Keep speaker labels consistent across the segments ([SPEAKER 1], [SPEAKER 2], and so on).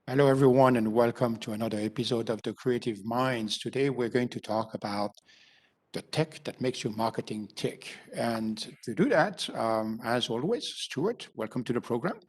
[SPEAKER 1] Hello, everyone, and welcome to another episode of the Creative Minds. Today, we're going to talk about the tech that makes your marketing tick. And to do that, as always, Stuart, welcome to the program.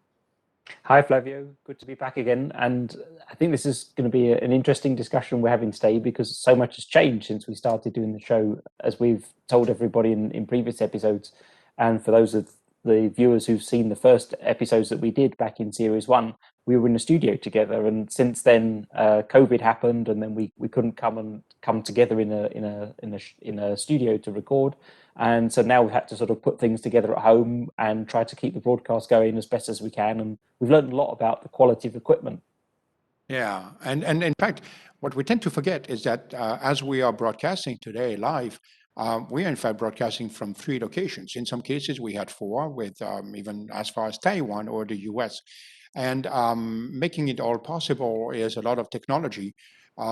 [SPEAKER 2] Hi, Flavio. Good to be back again. And I think this is going to be an interesting discussion we're having today because so much has changed since we started doing the show, as we've told everybody in previous episodes. And for those of the viewers who've seen the first episodes that we did back in series one, we were in a studio together. And since then, COVID happened, and then we couldn't come together in a studio to record. And so now we've had to sort of put things together at home and try to keep the broadcast going as best as we can. And we've learned a lot about the quality of equipment.
[SPEAKER 1] Yeah, and in fact, what we tend to forget is that as we are broadcasting today live, we are in fact broadcasting from three locations. In some cases, we had four, with even as far as Taiwan or the US. And making it all possible is a lot of technology,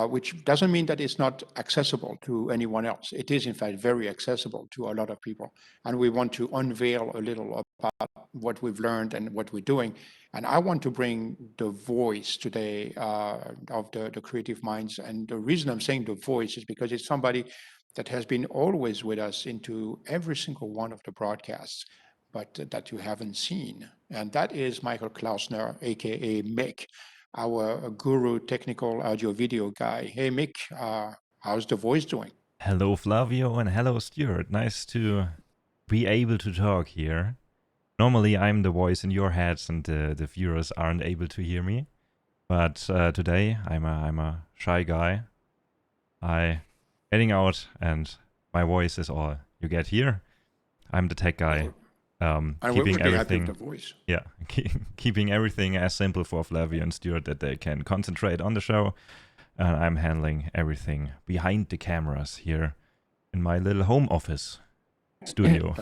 [SPEAKER 1] which doesn't mean that it's not accessible to anyone else. It is, in fact, very accessible to a lot of people. And we want to unveil a little about what we've learned and what we're doing. And I want to bring the voice today of the creative minds. And the reason I'm saying the voice is because it's somebody that has been always with us into every single one of the broadcasts, but that you haven't seen. And that is Michael Klausner, aka Mick, our guru technical audio video guy. Hey, Mick, how's the voice doing?
[SPEAKER 3] Hello, Flavio, and hello, Stuart. Nice to be able to talk here. Normally, I'm the voice in your heads, and the viewers aren't able to hear me. But today, I'm a shy guy. I getting out, and my voice is all you get here. I'm the tech guy,
[SPEAKER 1] And we're
[SPEAKER 3] keeping
[SPEAKER 1] pretty happy with the
[SPEAKER 3] everything,
[SPEAKER 1] voice.
[SPEAKER 3] yeah, keeping everything as simple for Flavio and Stuart that they can concentrate on the show. And I'm handling everything behind the cameras here in my little home office studio.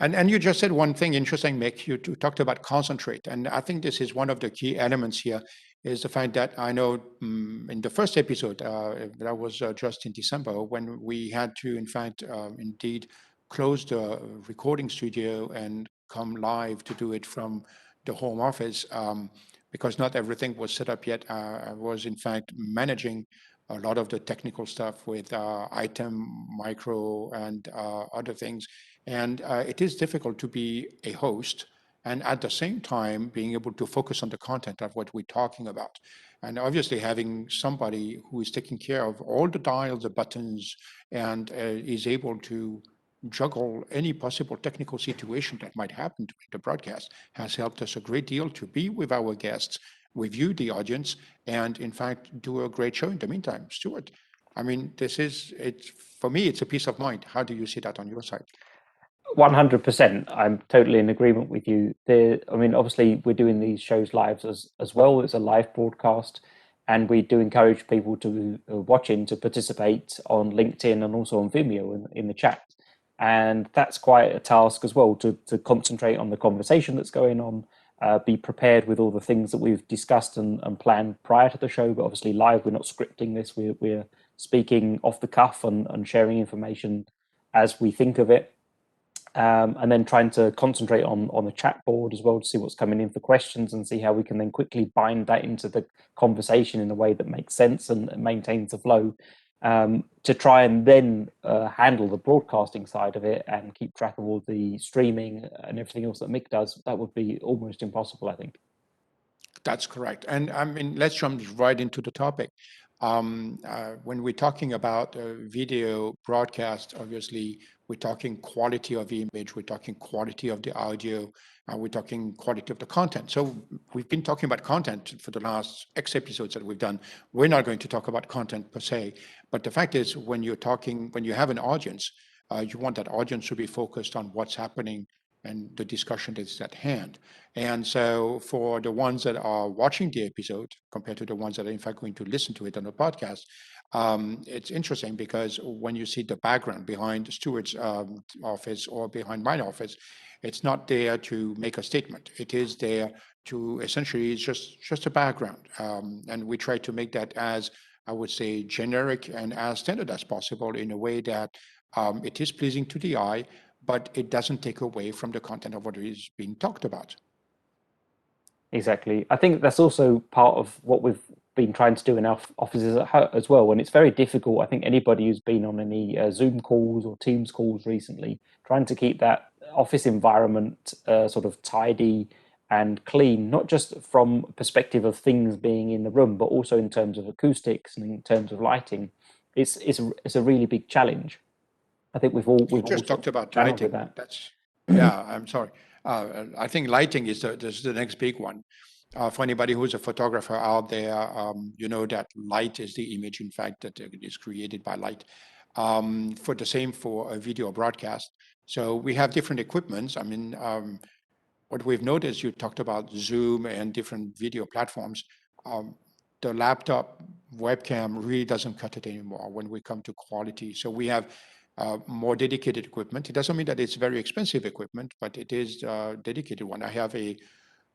[SPEAKER 1] And you just said one thing interesting, Mick. You talked about concentrate, and I think this is one of the key elements here. Is the fact that I know in the first episode that was just in December when we had to, in fact, indeed close the recording studio and come live to do it from the home office because not everything was set up yet. I was, in fact, managing a lot of the technical stuff with item, micro, and other things. And it is difficult to be a host and at the same time being able to focus on the content of what we're talking about. And obviously, having somebody who is taking care of all the dials, the buttons, and is able to juggle any possible technical situation that might happen during the broadcast has helped us a great deal to be with our guests, with you, the audience, and in fact, do a great show in the meantime. Stuart, I mean, this is, it's for me, it's a peace of mind. How do you see that on your side?
[SPEAKER 2] 100%. I'm totally in agreement with you. I mean, obviously, we're doing these shows live as well. It's a live broadcast, and we do encourage people to watching to participate on LinkedIn and also on Vimeo in the chat. And that's quite a task as well to concentrate on the conversation that's going on, be prepared with all the things that we've discussed and planned prior to the show. But obviously, live, we're not scripting this. We're speaking off the cuff and sharing information as we think of it, and then trying to concentrate on the chat board as well to see what's coming in for questions and see how we can then quickly bind that into the conversation in a way that makes sense and maintains the flow, to try and then handle the broadcasting side of it and keep track of all the streaming and everything else that Mick does. That would be almost impossible, I think.
[SPEAKER 1] That's correct. And I mean, let's jump right into the topic. When we're talking about video broadcast, obviously, we're talking quality of the image, we're talking quality of the audio, and we're talking quality of the content. So we've been talking about content for the last X episodes that we've done. We're not going to talk about content per se, but the fact is, when you're talking, when you have an audience, you want that audience to be focused on what's happening and the discussion that's at hand. And so for the ones that are watching the episode compared to the ones that are in fact going to listen to it on the podcast, it's interesting because when you see the background behind Stuart's office or behind my office, it's not there to make a statement. It is there to essentially, it's just a background. And we try to make that as, I would say, generic and as standard as possible in a way that it is pleasing to the eye, but it doesn't take away from the content of what is being talked about.
[SPEAKER 2] Exactly. I think that's also part of what we've been trying to do in our offices as well. And it's very difficult. I think anybody who's been on any Zoom calls or Teams calls recently, trying to keep that office environment sort of tidy and clean, not just from a perspective of things being in the room, but also in terms of acoustics and in terms of lighting. It's a really big challenge. I think we've all
[SPEAKER 1] Just
[SPEAKER 2] sort
[SPEAKER 1] talked
[SPEAKER 2] of
[SPEAKER 1] about
[SPEAKER 2] battled with
[SPEAKER 1] lighting.
[SPEAKER 2] that.
[SPEAKER 1] That's, yeah, I'm sorry. I think lighting is the next big one. For anybody who's a photographer out there, you know that light is the image, in fact, that is created by light. For the same for a video broadcast. So we have different equipments. I mean, what we've noticed, you talked about Zoom and different video platforms. Um, the laptop webcam really doesn't cut it anymore when we come to quality. So we have more dedicated equipment. It doesn't mean that it's very expensive equipment, but it is dedicated one. I have a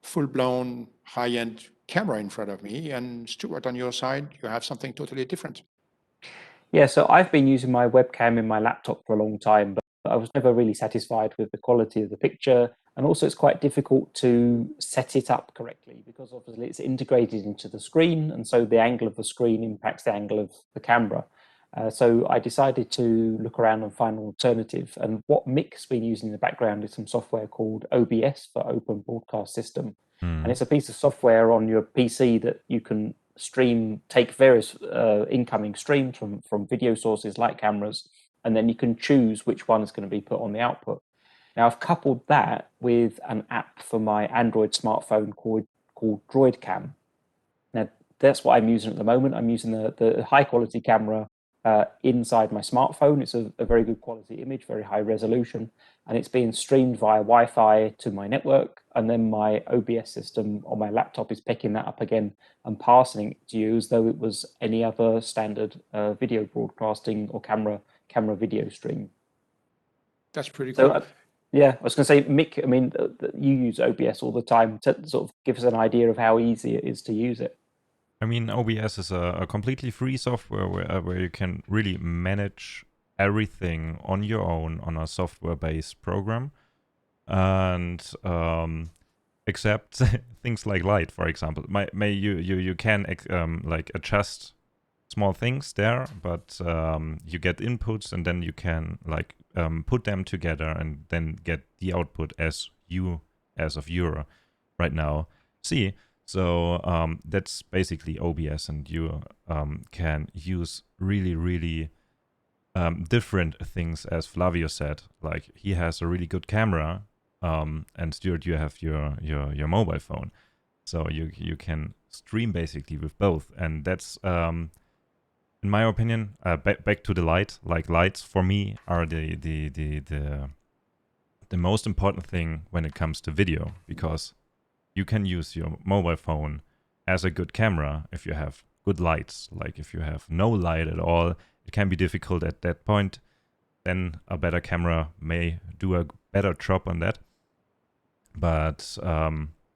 [SPEAKER 1] full-blown high-end camera in front of me, and Stuart, on your side, you have something totally different.
[SPEAKER 2] Yeah, so I've been using my webcam in my laptop for a long time, but I was never really satisfied with the quality of the picture. And also, it's quite difficult to set it up correctly because obviously it's integrated into the screen. And so the angle of the screen impacts the angle of the camera. So I decided to look around and find an alternative. And what Mick's been using in the background is some software called OBS for Open Broadcast System. And it's a piece of software on your PC that you can take various incoming streams from video sources like cameras, and then you can choose which one is going to be put on the output. Now, I've coupled that with an app for my Android smartphone called DroidCam. Now, that's what I'm using at the moment. I'm using the high quality camera inside my smartphone. It's a very good quality image, very high resolution, and it's being streamed via Wi-Fi to my network. And then my OBS system on my laptop is picking that up again and passing it to you as though it was any other standard video broadcasting or camera video stream.
[SPEAKER 1] That's pretty
[SPEAKER 2] So,
[SPEAKER 1] cool.
[SPEAKER 2] yeah, I was going to say, Mick, I mean, you use OBS all the time. To sort of give us an idea of how easy it is to use it.
[SPEAKER 3] I mean, OBS is a completely free software where you can really manage everything on your own on a software-based program, and except things like light, for example. You can like adjust small things there, but you get inputs and then you can like put them together and then get the output as of your right now see. So that's basically OBS, and you can use really different things, as Flavio said. Like, he has a really good camera, and Stuart, you have your mobile phone, so you can stream basically with both, and that's in my opinion, back to the light. Like, lights for me are the most important thing when it comes to video, because you can use your mobile phone as a good camera if you have good lights. Like, if you have no light at all, it can be difficult at that point. Then a better camera may do a better job on that. But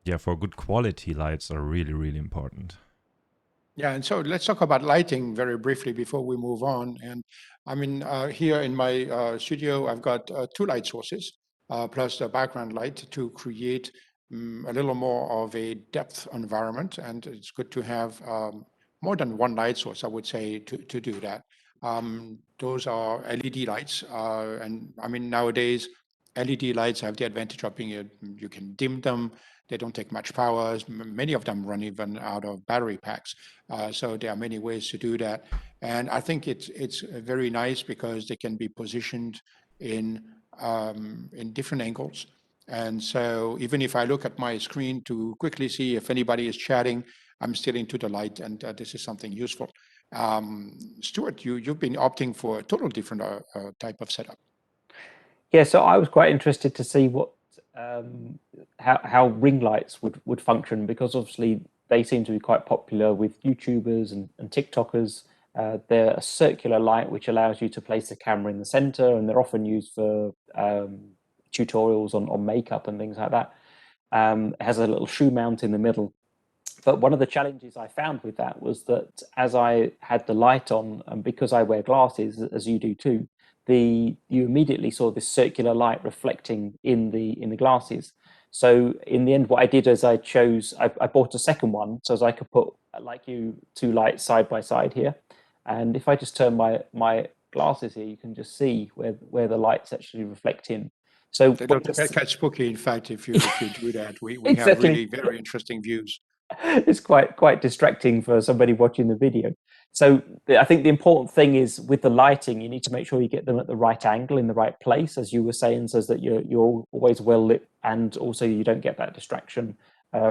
[SPEAKER 3] yeah, for good quality, lights are really important.
[SPEAKER 1] Yeah, and so let's talk about lighting very briefly before we move on. And I mean, here in my studio, I've got two light sources plus the background light to create a little more of a depth environment. And it's good to have more than one light source, I would say, to do that. Those are LED lights. And I mean, nowadays, LED lights have the advantage of being, you can dim them. They don't take much power. Many of them run even out of battery packs. So there are many ways to do that. And I think it's very nice because they can be positioned in different angles. And so even if I look at my screen to quickly see if anybody is chatting, I'm still into the light, and this is something useful. Stuart, you've been opting for a total different type of setup.
[SPEAKER 2] Yeah, so I was quite interested to see what how ring lights would function, because obviously they seem to be quite popular with YouTubers and TikTokers. They're a circular light which allows you to place the camera in the center, and they're often used for tutorials on makeup and things like that. It has a little shoe mount in the middle. But one of the challenges I found with that was that as I had the light on, and because I wear glasses, as you do too, you immediately saw this circular light reflecting in the glasses. So in the end, what I did is I bought a second one so as I could put, like you, two lights side by side here. And if I just turn my glasses here, you can just see where the lights actually reflect in. So
[SPEAKER 1] They don't get quite spooky. In fact, if you do that, we have
[SPEAKER 2] exactly.
[SPEAKER 1] really very interesting views.
[SPEAKER 2] It's quite distracting for somebody watching the video. So I think the important thing is with the lighting, you need to make sure you get them at the right angle in the right place, as you were saying, so that you're always well lit, and also you don't get that distraction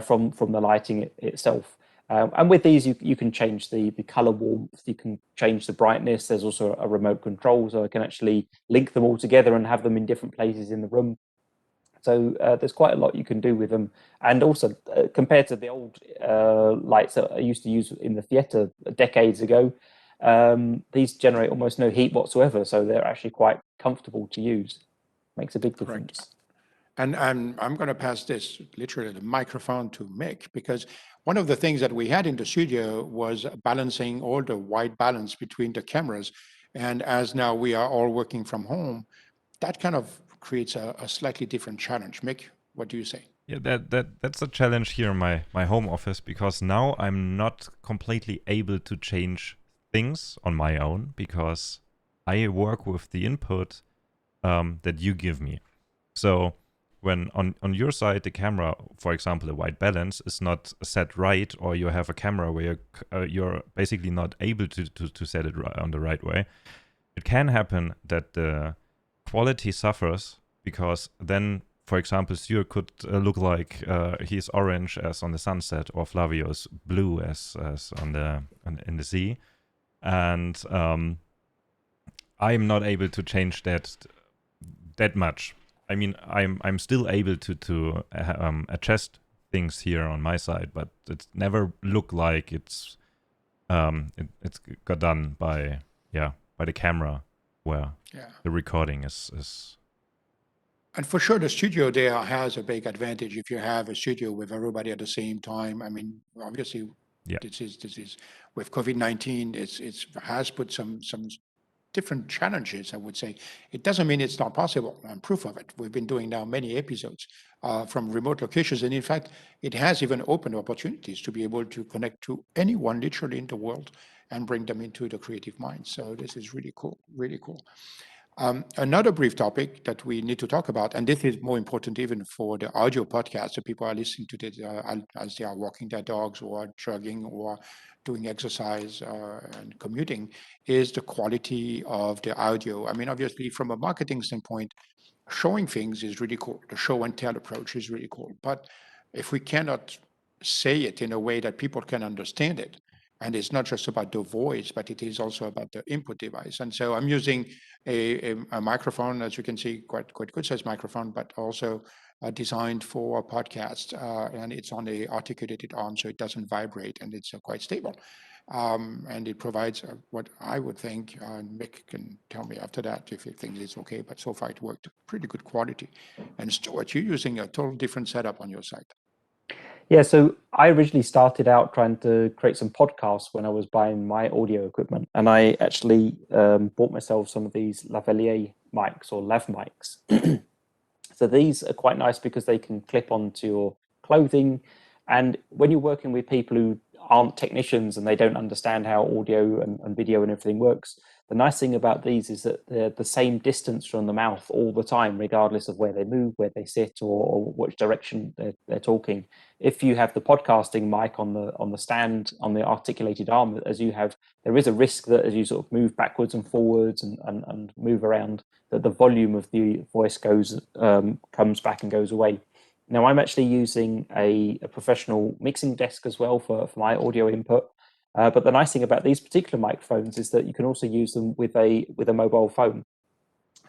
[SPEAKER 2] from the lighting itself. And with these, you can change the color warmth, you can change the brightness. There's also a remote control, so I can actually link them all together and have them in different places in the room. So there's quite a lot you can do with them. And also, compared to the old lights that I used to use in the theatre decades ago, these generate almost no heat whatsoever. So they're actually quite comfortable to use. Makes a big difference.
[SPEAKER 1] Correct. And I'm going to pass this literally the microphone to Mick, because one of the things that we had in the studio was balancing all the white balance between the cameras. And as now we are all working from home, that kind of creates a slightly different challenge. Mick, what do you say?
[SPEAKER 3] Yeah, that's a challenge here in my home office, because now I'm not completely able to change things on my own, because I work with the input that you give me. So when on your side the camera, for example, the white balance is not set right, or you have a camera where you're basically not able to set it right on the right way, it can happen that the quality suffers, because then, for example, Stuart could look like he's orange as on the sunset, or Flavio is blue as in the sea, and I'm not able to change that much. I mean, I'm still able to adjust things here on my side, but it's never look like it's got done by the camera, where the recording is.
[SPEAKER 1] And for sure, the studio there has a big advantage if you have a studio with everybody at the same time. I mean, obviously, this is with COVID-19, it's has put some different challenges, I would say. It doesn't mean it's not possible. I'm proof of it. We've been doing now many episodes from remote locations. And in fact, it has even opened opportunities to be able to connect to anyone literally in the world and bring them into the creative mind. So this is really cool, really cool. Another brief topic that we need to talk about, and this is more important even for the audio podcast, so people are listening to this as they are walking their dogs or jogging or doing exercise and commuting, is the quality of the audio. I mean, obviously, from a marketing standpoint, showing things is really cool. The show and tell approach is really cool. But if we cannot say it in a way that people can understand it, and it's not just about the voice, but it is also about the input device. And so I'm using a microphone, as you can see, quite good size microphone, but also designed for a podcast. And it's on a articulated arm, so it doesn't vibrate, and it's quite stable. And it provides what I would think, Mick can tell me after that if he thinks it's okay, but so far it worked pretty good quality. And Stuart, you're using a total different setup on your side.
[SPEAKER 2] Yeah, so I originally started out trying to create some podcasts when I was buying my audio equipment, and I actually bought myself some of these lavalier mics or lav mics. So these are quite nice because they can clip onto your clothing, and when you're working with people who aren't technicians and they don't understand how audio and video and everything works, the nice thing about these is that they're the same distance from the mouth all the time, regardless of where they move, where they sit, or which direction they're talking. If you have the podcasting mic on the stand, on the articulated arm, as you have, there is a risk that as you sort of move backwards and forwards and move around, that the volume of the voice comes back and goes away. Now, I'm actually using a professional mixing desk as well for my audio input. But the nice thing about these particular microphones is that you can also use them with a mobile phone.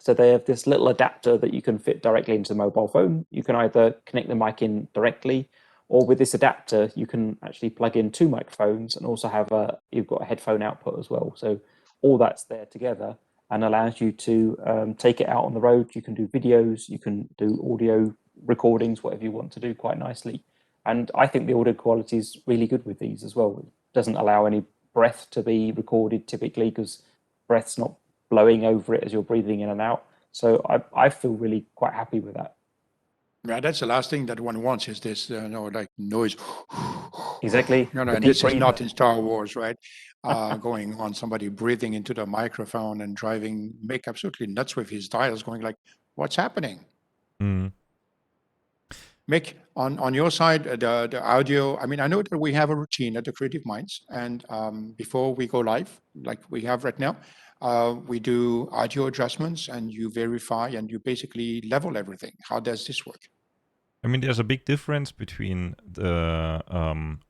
[SPEAKER 2] So they have this little adapter that you can fit directly into the mobile phone. You can either connect the mic in directly, or with this adapter, you can actually plug in two microphones and also have you've got a headphone output as well. So all that's there together and allows you to take it out on the road. You can do videos, you can do audio recordings, whatever you want to do quite nicely. And I think the audio quality is really good with these as well. It doesn't allow any breath to be recorded typically, because breath's not blowing over it as you're breathing in and out. So I feel really quite happy with that.
[SPEAKER 1] Yeah, that's the last thing that one wants is this, like noise.
[SPEAKER 2] Exactly. The
[SPEAKER 1] And
[SPEAKER 2] deep
[SPEAKER 1] this is
[SPEAKER 2] breather.
[SPEAKER 1] not in Star Wars, right? Going on, somebody breathing into the microphone and make absolutely nuts with his dials, going like, what's happening?
[SPEAKER 3] Mm.
[SPEAKER 1] Mick, on your side, the audio, I mean, I know that we have a routine at the Creative Minds, and before we go live, like we have right now, we do audio adjustments and you verify and you basically level everything. How does this work?
[SPEAKER 3] I mean, there's a big difference between the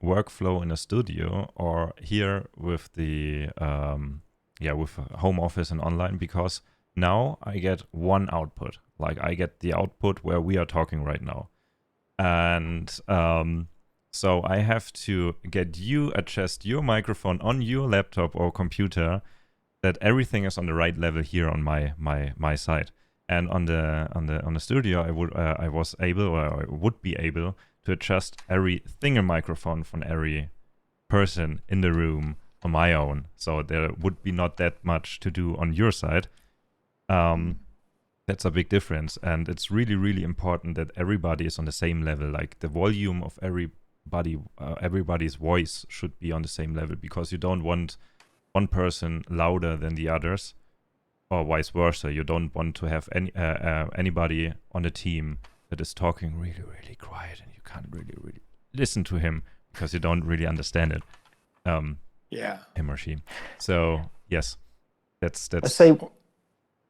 [SPEAKER 3] workflow in a studio or here with the with home office and online, because now I get one output. Like I get the output where we are talking right now, and so I have to get you adjust your microphone on your laptop or computer that everything is on the right level here on my side. And on the studio, I was able, or I would be able, to adjust every single microphone from every person in the room on my own. So there would be not that much to do on your side. That's a big difference, and it's really, really important that everybody is on the same level. Like the volume of everybody's voice should be on the same level, because you don't want one person louder than the others, or vice versa. You don't want to have anybody on the team that is talking really, really quiet, and you can't really, really listen to him because you don't really understand it. Him or she. So yes, that's
[SPEAKER 2] Let's say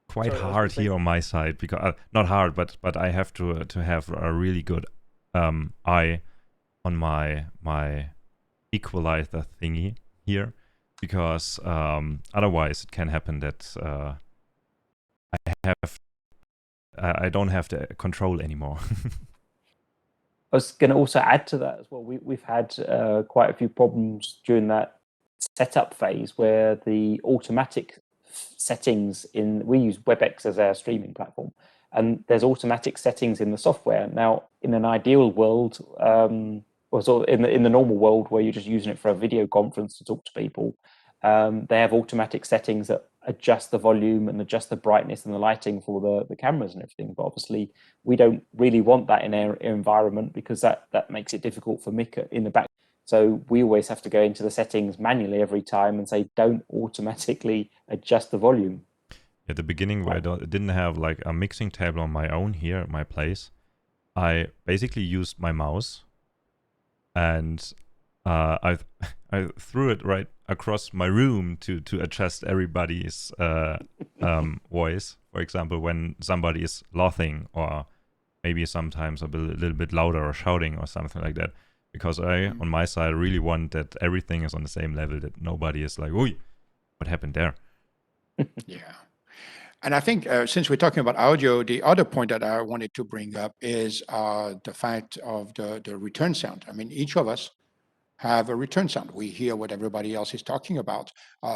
[SPEAKER 3] quite
[SPEAKER 1] Sorry, I was
[SPEAKER 3] hard
[SPEAKER 1] gonna say-
[SPEAKER 3] here on my side, because not hard, but I have to have a really good eye on my equalizer thingy here, because otherwise it can happen that I don't have the control anymore.
[SPEAKER 2] I was going to also add to that as well. We've had quite a few problems during that setup phase where the automatic settings we use WebEx as our streaming platform, and there's automatic settings in the software. Now, in an ideal world, or sort of in the normal world where you're just using it for a video conference to talk to people, they have automatic settings that adjust the volume and adjust the brightness and the lighting for the cameras and everything. But obviously, we don't really want that in our environment, because that makes it difficult for Mick in the back. So we always have to go into the settings manually every time and say, don't automatically adjust the volume.
[SPEAKER 3] At the beginning, where I didn't have like a mixing table on my own here at my place, I basically used my mouse, and I threw it right across my room to adjust everybody's voice. For example, when somebody is laughing, or maybe sometimes a little bit louder or shouting or something like that. Because I, on my side, really want that everything is on the same level, that nobody is like, "Oi, what happened there?"
[SPEAKER 1] Yeah. And I think since we're talking about audio, the other point that I wanted to bring up is the fact of the return sound. I mean, each of us have a return sound. We hear what everybody else is talking about.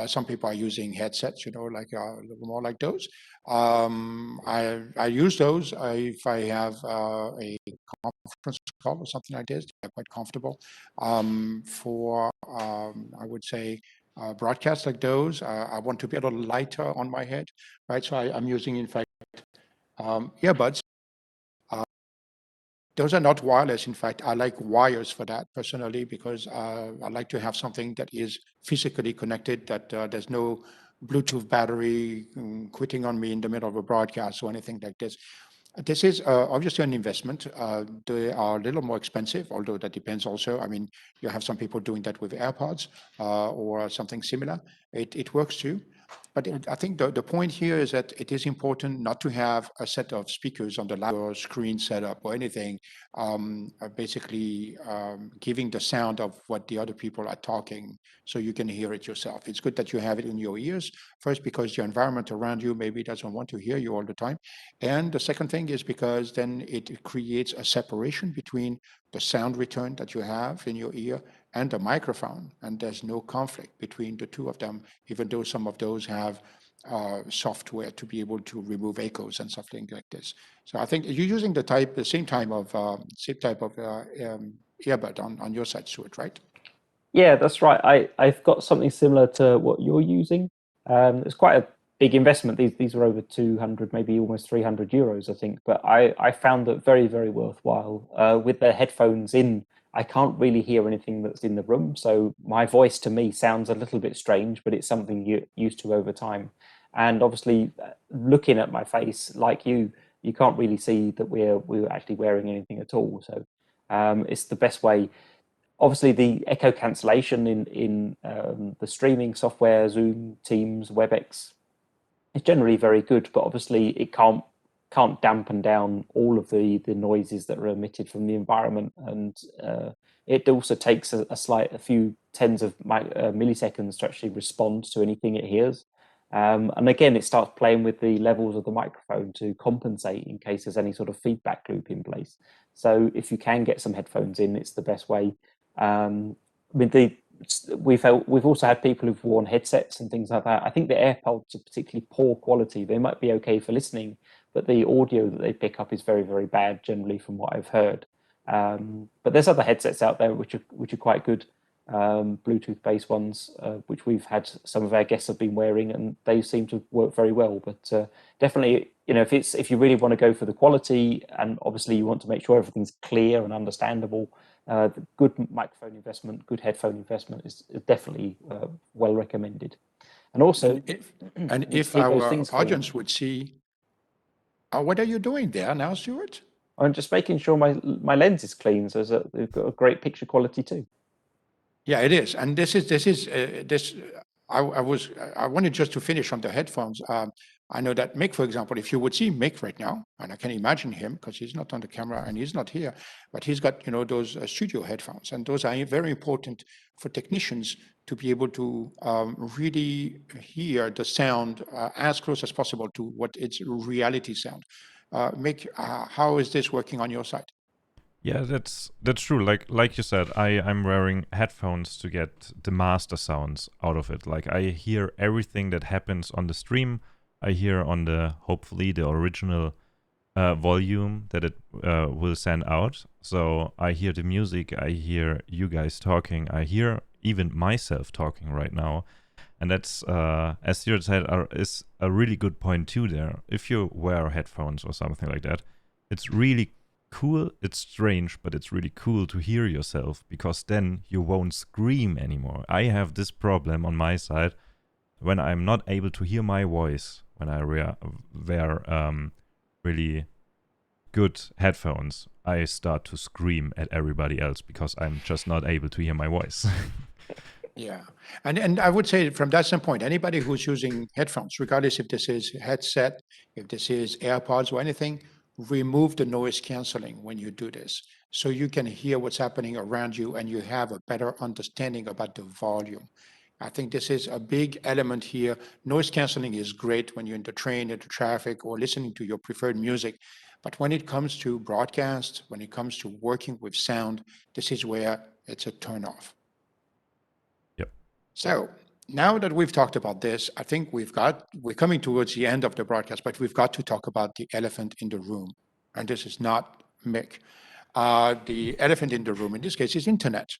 [SPEAKER 1] Some people are using headsets, like a little more like those. I use those if I have a conference call or something like this. They're quite comfortable. I would say, broadcasts like those, I want to be a little lighter on my head, right? So I'm using, in fact, earbuds. Those are not wireless. In fact, I like wires for that personally, because I like to have something that is physically connected, that there's no Bluetooth battery quitting on me in the middle of a broadcast or anything like this. This is obviously an investment. They are a little more expensive, although that depends also. I mean, you have some people doing that with AirPods or something similar. It works too. But I think the point here is that it is important not to have a set of speakers on the lap or screen setup or anything, basically giving the sound of what the other people are talking so you can hear it yourself. It's good that you have it in your ears, first because your environment around you maybe doesn't want to hear you all the time. And the second thing is because then it creates a separation between the sound return that you have in your ear and the microphone. And there's no conflict between the two of them, even though some of those have software to be able to remove echoes and something like this. So I think you're using the same type of earbud on your side, Stuart, right?
[SPEAKER 2] Yeah, that's right. I've got something similar to what you're using. It's quite big investment. These were over 200, maybe almost 300 euros, I think. But I found that very, very worthwhile. With the headphones in, I can't really hear anything that's in the room. So my voice to me sounds a little bit strange, but it's something you're used to over time. And obviously, looking at my face, like you can't really see that we're actually wearing anything at all. So it's the best way. Obviously, the echo cancellation in the streaming software, Zoom, Teams, WebEx, is generally very good, but obviously it can't dampen down all of the noises that are emitted from the environment, and it also takes a few tens of milliseconds to actually respond to anything it hears. And again, it starts playing with the levels of the microphone to compensate in case there's any sort of feedback loop in place. So if you can get some headphones in, it's the best way. I mean, we've also had people who've worn headsets and things like that. I think the AirPods are particularly poor quality. They might be okay for listening, but the audio that they pick up is very, very bad generally, from what I've heard. But there's other headsets out there which are quite good, Bluetooth-based ones, which we've had some of our guests have been wearing, and they seem to work very well. But definitely, if you really want to go for the quality, and obviously you want to make sure everything's clear and understandable, the good microphone investment, good headphone investment is definitely well recommended. And also,
[SPEAKER 1] if
[SPEAKER 2] keep those
[SPEAKER 1] our
[SPEAKER 2] things clean.
[SPEAKER 1] audience would see, what are you doing there now, Stuart?
[SPEAKER 2] I'm just making sure my lens is clean, so they've got a great picture quality too.
[SPEAKER 1] Yeah, it is, and this. I wanted just to finish on the headphones. I know that Mick, for example, if you would see Mick right now, and I can imagine him because he's not on the camera and he's not here, but he's got those studio headphones, and those are very important for technicians to be able to really hear the sound as close as possible to what its reality sound. Mick, how is this working on your side?
[SPEAKER 3] Yeah, that's true. Like you said, I'm wearing headphones to get the master sounds out of it. Like, I hear everything that happens on the stream. I hear on hopefully the original volume that it will send out. So I hear the music, I hear you guys talking, I hear even myself talking right now. And that's, as Stuart said, is a really good point too there. If you wear headphones or something like that, it's really cool. It's strange, but it's really cool to hear yourself, because then you won't scream anymore. I have this problem on my side when I'm not able to hear my voice when I wear really good headphones. I start to scream at everybody else because I'm just not able to hear my voice.
[SPEAKER 1] Yeah, and I would say from that standpoint, anybody who's using headphones, regardless if this is headset, if this is AirPods or anything, remove the noise canceling when you do this, so you can hear what's happening around you and you have a better understanding about the volume. I think this is a big element here. Noise canceling is great when you're in the train, in the traffic, or listening to your preferred music. But when it comes to broadcast, when it comes to working with sound, this is where it's a turnoff.
[SPEAKER 3] Yep.
[SPEAKER 1] So now that we've talked about this, I think we're coming towards the end of the broadcast, but we've got to talk about the elephant in the room. And this is not Mick. The elephant in the room in this case is internet.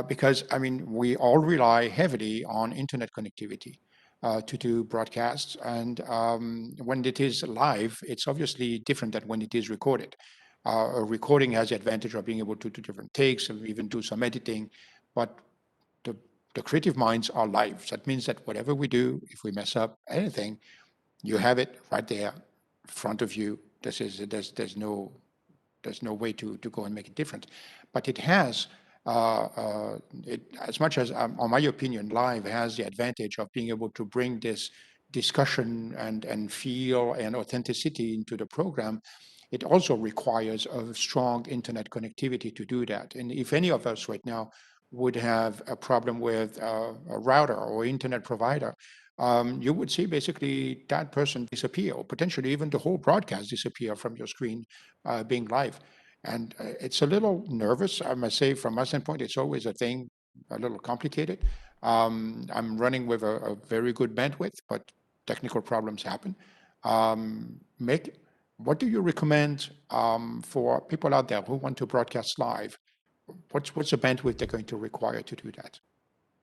[SPEAKER 1] Because, I mean, we all rely heavily on internet connectivity to do broadcasts. And when it is live, it's obviously different than when it is recorded. A recording has the advantage of being able to do different takes and even do some editing. But the creative minds are live. So that means that whatever we do, if we mess up anything, you have it right there in front of you. There's no way to go and make it different. But it has, as much as, on my opinion, live has the advantage of being able to bring this discussion and feel and authenticity into the program. It also requires a strong internet connectivity to do that. And if any of us right now would have a problem with a router or internet provider, you would see basically that person disappear, or potentially even the whole broadcast disappear from your screen being live. And it's a little nervous, I must say, from my standpoint. It's always a little complicated. I'm running with a very good bandwidth, but technical problems happen. Mick, what do you recommend for people out there who want to broadcast live? What's the bandwidth they're going to require to do that?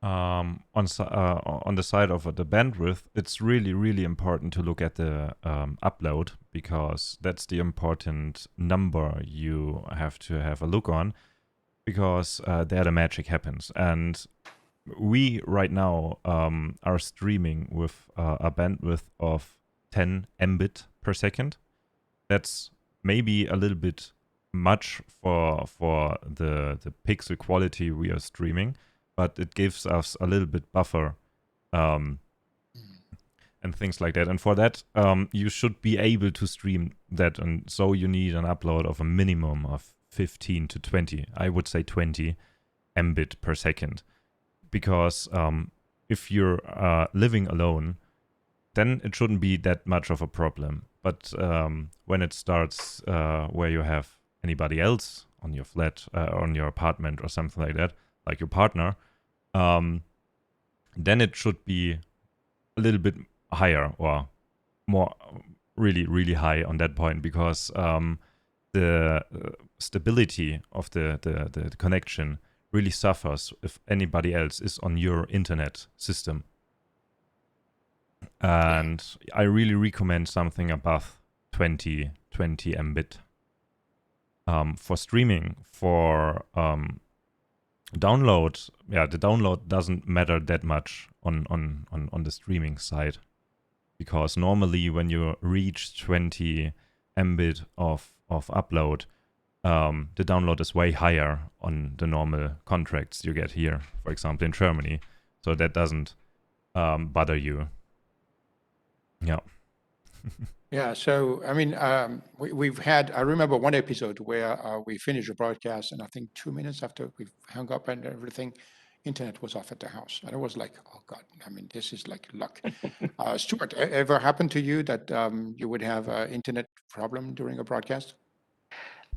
[SPEAKER 3] On the side of the bandwidth, it's really, really important to look at the upload, because that's the important number you have to have a look on, because there the magic happens. And we right now are streaming with a bandwidth of 10 Mbit per second. That's maybe a little bit much for the pixel quality we are streaming, but it gives us a little bit buffer and things like that. And for that, you should be able to stream that, and so you need an upload of a minimum of 15 to 20. I would say 20 Mbit per second, because if you're living alone, then it shouldn't be that much of a problem. But when it starts where you have anybody else on your flat, on your apartment or something like that, like your partner, then it should be a little bit higher, or more, really, really high on that point, because the stability of the connection really suffers if anybody else is on your internet system. And I really recommend something above 20 Mbit. For streaming. For download, the download doesn't matter that much on the streaming side, because normally when you reach 20 Mbit of upload, the download is way higher on the normal contracts you get here, for example, in Germany. So that doesn't bother you. Yeah.
[SPEAKER 1] Yeah, so I mean, we've had, I remember one episode where we finished a broadcast, and I think 2 minutes after we hung up and everything, internet was off at the house. And I was like, oh God, I mean, this is like luck. Stuart, ever happened to you that you would have an internet problem during a broadcast?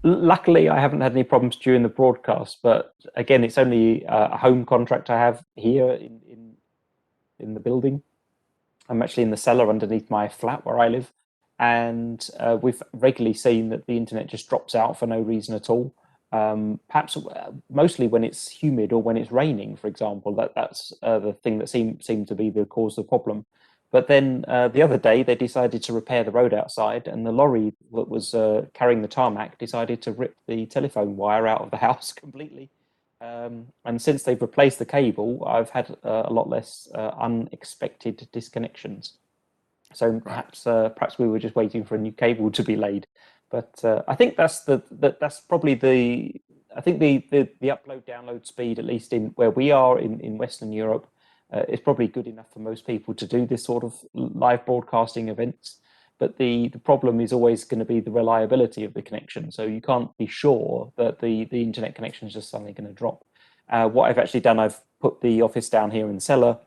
[SPEAKER 2] Luckily, I haven't had any problems during the broadcast, but again, it's only a home contract I have here in the building. I'm actually in the cellar underneath my flat where I live, and we've regularly seen that the internet just drops out for no reason at all. Perhaps mostly when it's humid or when it's raining, for example. That's the thing that seemed to be the cause of the problem. But then the other day they decided to repair the road outside, and the lorry that was carrying the tarmac decided to rip the telephone wire out of the house completely. And since they've replaced the cable, I've had a lot less unexpected disconnections. So perhaps we were just waiting for a new cable to be laid. But I think that's probably the upload download speed, at least in where we are in Western Europe, is probably good enough for most people to do this sort of live broadcasting events. But the problem is always going to be the reliability of the connection. So you can't be sure that the internet connection is just suddenly going to drop. What I've actually done, I've put the office down here in the cellar,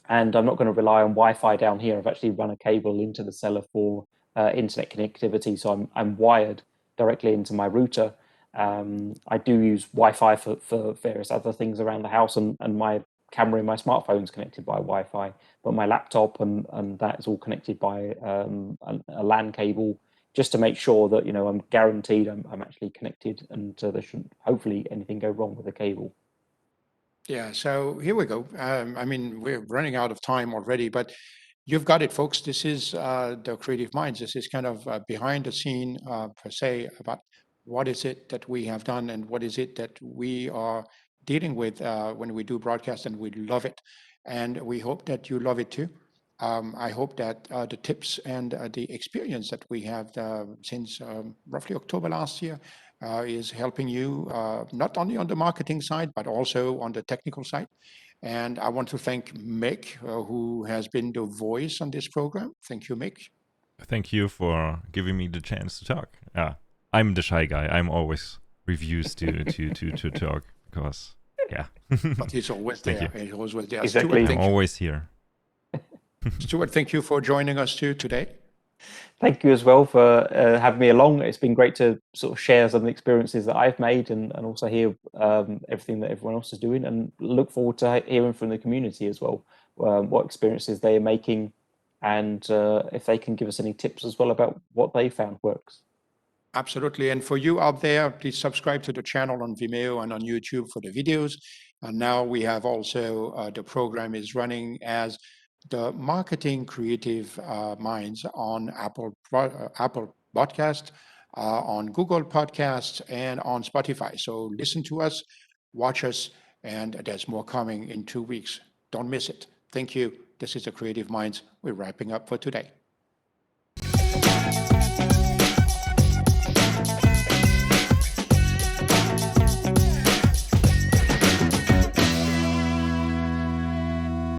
[SPEAKER 2] and I'm not going to rely on Wi-Fi down here. I've actually run a cable into the cellar for internet connectivity. So I'm wired directly into my router. I do use Wi-Fi for various other things around the house, and my camera in my smartphone is connected by Wi-Fi, but my laptop and that is all connected by a LAN cable, just to make sure that I'm guaranteed I'm actually connected, and there shouldn't hopefully anything go wrong with the cable.
[SPEAKER 1] Yeah, so here we go. I mean, we're running out of time already, but you've got it, folks. This is the Creative Minds. This is kind of behind the scene, per se, about what is it that we have done and what is it that we are dealing with when we do broadcast, and we love it. And we hope that you love it too. I hope that the tips and the experience that we have since roughly October last year is helping you not only on the marketing side, but also on the technical side. And I want to thank Mick, who has been the voice on this program. Thank you, Mick.
[SPEAKER 3] Thank you for giving me the chance to talk. I'm the shy guy. I'm always refused to talk because, yeah.
[SPEAKER 1] But he's always there. He's always there.
[SPEAKER 2] Exactly.
[SPEAKER 1] Stuart,
[SPEAKER 3] I'm always here.
[SPEAKER 1] Stuart, thank you for joining us too today.
[SPEAKER 2] Thank you as well for having me along. It's been great to sort of share some of the experiences that I've made, and also hear everything that everyone else is doing, and look forward to hearing from the community as well, what experiences they are making, and if they can give us any tips as well about what they found works.
[SPEAKER 1] Absolutely. And for you out there, please subscribe to the channel on Vimeo and on YouTube for the videos. And now we have also the program is running as the Marketing Creative Minds on Apple Podcast, on Google Podcasts, and on Spotify. So listen to us, watch us, and there's more coming in 2 weeks. Don't miss it. Thank you. This is the Creative Minds. We're wrapping up for today.